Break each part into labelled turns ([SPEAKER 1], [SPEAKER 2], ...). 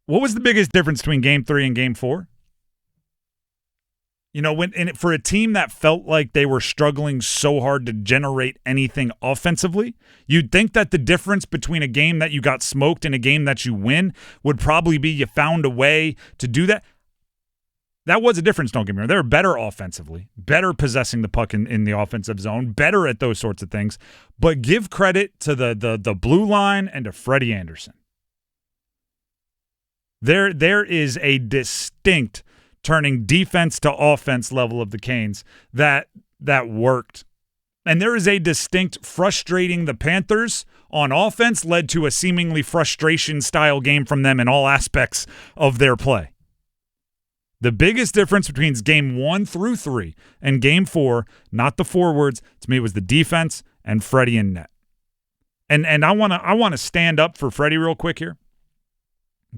[SPEAKER 1] What was the biggest difference between Game 3 and Game 4? You know, for a team that felt like they were struggling so hard to generate anything offensively, you'd think that the difference between a game that you got smoked and a game that you win would probably be you found a way to do that. That was a difference, don't get me wrong. They were better offensively, better possessing the puck in the offensive zone, better at those sorts of things. But give credit to the blue line and to Freddie Andersen. There is a distinct turning defense to offense level of the Canes that worked. And there is a distinct frustrating the Panthers on offense led to a seemingly frustration-style game from them in all aspects of their play. The biggest difference between Game 1 through 3 and Game 4, not the forwards, to me it was the defense and Freddie in net. And I want to stand up for Freddie real quick here.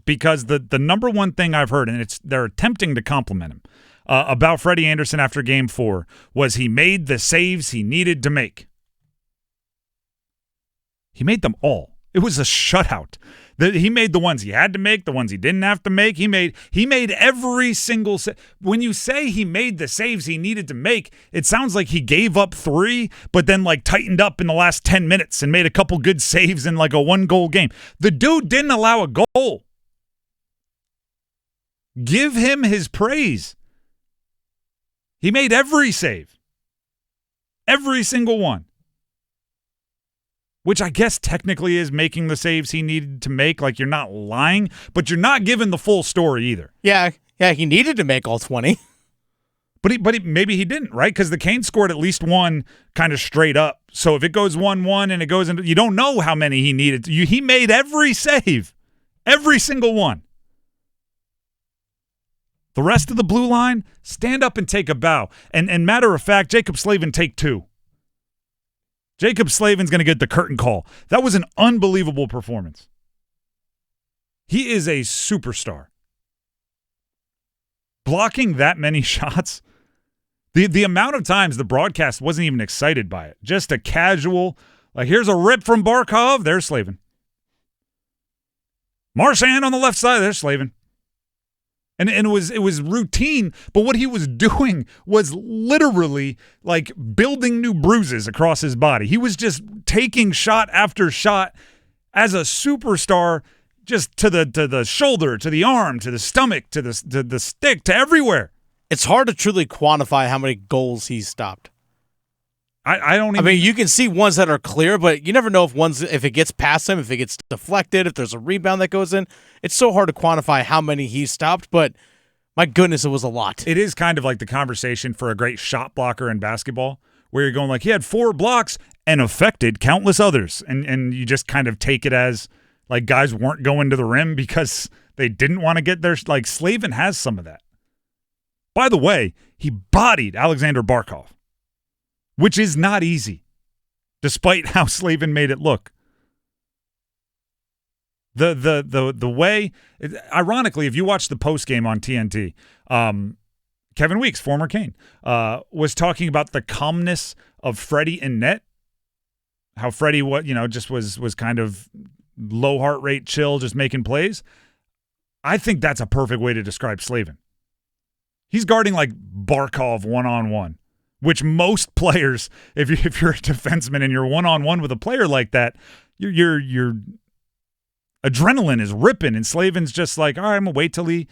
[SPEAKER 1] Because the number one thing I've heard, and they're attempting to compliment him, about Freddie Andersen after Game 4 was he made the saves he needed to make. He made them all. It was a shutout. He made the ones he had to make, the ones he didn't have to make. He made every single save. When you say he made the saves he needed to make, it sounds like he gave up 3, but then like tightened up in the last 10 minutes and made a couple good saves in like a 1-goal game. The dude didn't allow a goal. Give him his praise. He made every save. Every single one. Which I guess technically is making the saves he needed to make. Like, you're not lying, but you're not giving the full story either.
[SPEAKER 2] Yeah, he needed to make all 20.
[SPEAKER 1] But maybe he didn't, right? Because the Canes scored at least one kind of straight up. So if it goes 1-1 and it goes into, you don't know how many he needed. He made every save. Every single one. The rest of the blue line, stand up and take a bow. And matter of fact, Jaccob Slavin, take 2. Jaccob Slavin's going to get the curtain call. That was an unbelievable performance. He is a superstar. Blocking that many shots, the amount of times the broadcast wasn't even excited by it. Just a casual, like, here's a rip from Barkov, there's Slavin. Marchand on the left side, there's Slavin. And it was routine, but what he was doing was literally like building new bruises across his body. He was just taking shot after shot as a superstar, just to the shoulder, to the arm, to the stomach, to the stick, to everywhere.
[SPEAKER 2] It's hard to truly quantify how many goals he stopped.
[SPEAKER 1] I don't even...
[SPEAKER 2] I mean, you can see ones that are clear, but you never know if it gets past him, if it gets deflected, if there's a rebound that goes in. It's so hard to quantify how many he stopped, but my goodness, it was a lot.
[SPEAKER 1] It is kind of like the conversation for a great shot blocker in basketball, where you're going like, he had 4 blocks and affected countless others. And you just kind of take it as like guys weren't going to the rim because they didn't want to get there. Like, Slavin has some of that. By the way, he bodied Alexander Barkov, which is not easy, despite how Slavin made it look. The way, ironically, if you watch the postgame on TNT, Kevin Weeks, former Cane, was talking about the calmness of Freddie in net, how Freddie just was kind of low heart rate, chill, just making plays. I think that's a perfect way to describe Slavin. He's guarding like Barkov one-on-one. Which most players, if you're a defenseman and you're one-on-one with a player like that, your adrenaline is ripping, and Slavin's just like, all right, I'm gonna wait till he,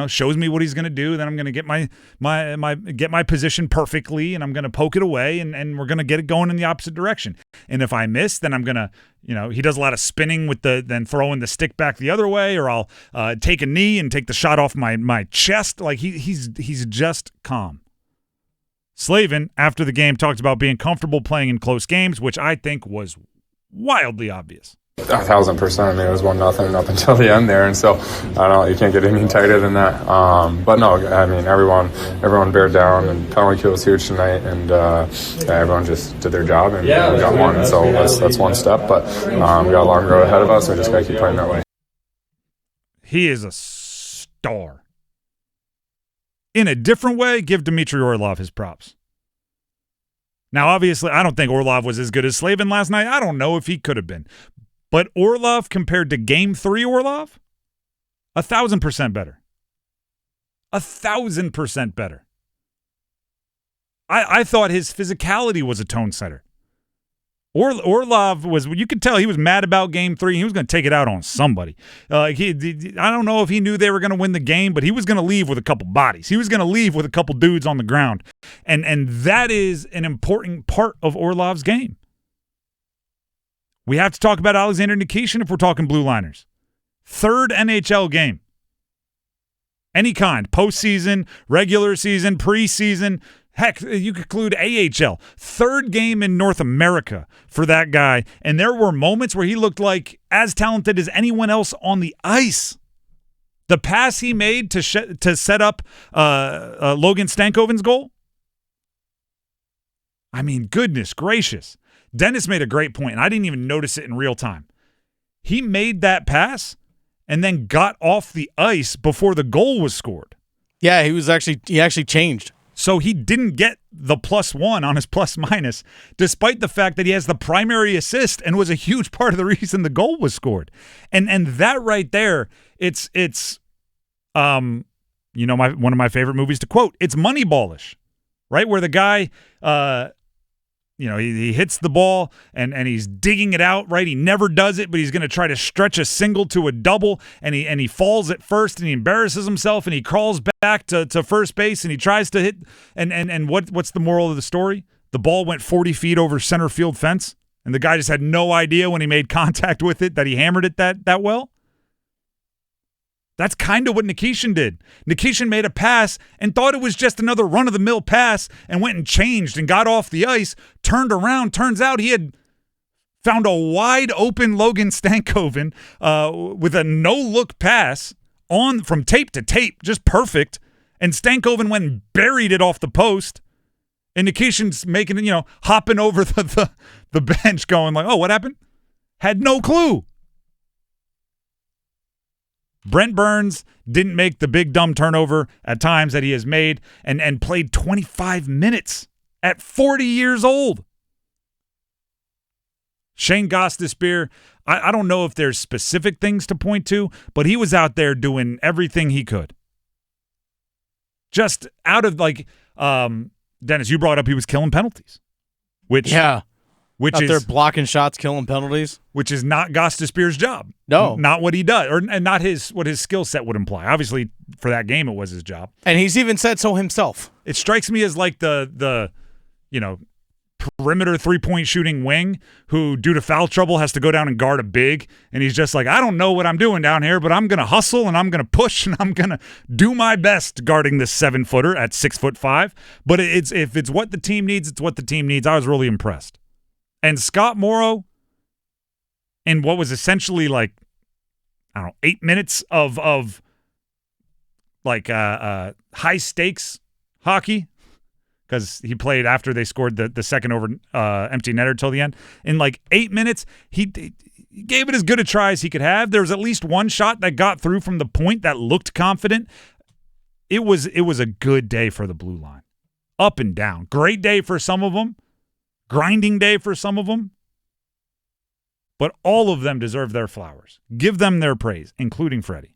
[SPEAKER 1] shows me what he's gonna do. Then I'm gonna get my position perfectly, and I'm gonna poke it away, and we're gonna get it going in the opposite direction. And if I miss, then I'm gonna, he does a lot of spinning with then throwing the stick back the other way, or I'll take a knee and take the shot off my chest. Like he's just calm. Slavin, after the game, talked about being comfortable playing in close games, which I think was wildly obvious.
[SPEAKER 3] 1,000%. I mean, it was 1-0 up until the end there, and so I don't know, you can't get any tighter than that. But no, I mean, everyone bared down, and penalty kill was huge tonight, and everyone just did their job, and we got one. So that's one step, but we got a long road ahead of us. We just got to keep playing that way.
[SPEAKER 1] He is a star. In a different way, give Dmitry Orlov his props. Now, obviously, I don't think Orlov was as good as Slavin last night. I don't know if he could have been. But Orlov compared to Game 3 Orlov, 1,000% better. 1,000% better. I thought his physicality was a tone setter. Orlov was, you could tell he was mad about game 3. He was going to take it out on somebody. I don't know if he knew they were going to win the game, but he was going to leave with a couple bodies. He was going to leave with a couple dudes on the ground. And that is an important part of Orlov's game. We have to talk about Alexander Nikishin if we're talking blue liners. 3rd NHL game. Any kind. Postseason, regular season, preseason. Heck, you could include AHL. 3rd game in North America for that guy. And there were moments where he looked like as talented as anyone else on the ice. The pass he made to set up Logan Stankoven's goal. I mean, goodness gracious. Dennis made a great point, and I didn't even notice it in real time. He made that pass and then got off the ice before the goal was scored.
[SPEAKER 2] Yeah, he actually changed.
[SPEAKER 1] So he didn't get the +1 on his plus-minus, despite the fact that he has the primary assist and was a huge part of the reason the goal was scored. And that right there, it's one of my favorite movies to quote. It's Moneyball-ish, right? Where the guy, he hits the ball and he's digging it out, right? He never does it, but he's going to try to stretch a single to a double, and he falls at first, and he embarrasses himself, and he crawls back to first base, and he tries to hit. And what's the moral of the story? The ball went 40 feet over center field fence, and the guy just had no idea when he made contact with it that he hammered it that well. That's kind of what Nikishin did. Nikishin made a pass and thought it was just another run-of-the-mill pass and went and changed and got off the ice, turned around. Turns out he had found a wide-open Logan Stankoven with a no-look pass from tape to tape, just perfect. And Stankoven went and buried it off the post. And Nikishin's making it, hopping over the bench going like, oh, what happened? Had no clue. Brent Burns didn't make the big dumb turnover at times that he has made and played 25 minutes at 40 years old. Shane Gostisbehere, I don't know if there's specific things to point to, but he was out there doing everything he could. Just out of Dennis, you brought up he was killing penalties. Which
[SPEAKER 2] out
[SPEAKER 1] is
[SPEAKER 2] there blocking shots, killing penalties,
[SPEAKER 1] which is not Gostisbehere's job.
[SPEAKER 2] No,
[SPEAKER 1] not what he does, and not what his skill set would imply. Obviously, for that game, it was his job,
[SPEAKER 2] and he's even said so himself.
[SPEAKER 1] It strikes me as like the perimeter 3-point shooting wing who, due to foul trouble, has to go down and guard a big, and he's just like, I don't know what I'm doing down here, but I'm gonna hustle and I'm gonna push and I'm gonna do my best guarding this 7-footer at 6'5". But if it's what the team needs, it's what the team needs. I was really impressed. And Scott Morrow, in what was essentially 8 minutes of high stakes hockey, because he played after they scored the second over empty netter till the end. In 8 minutes, he gave it as good a try as he could have. There was at least one shot that got through from the point that looked confident. It was a good day for the blue line, up and down. Great day for some of them. Grinding day for some of them, but all of them deserve their flowers. Give them their praise, including Freddie.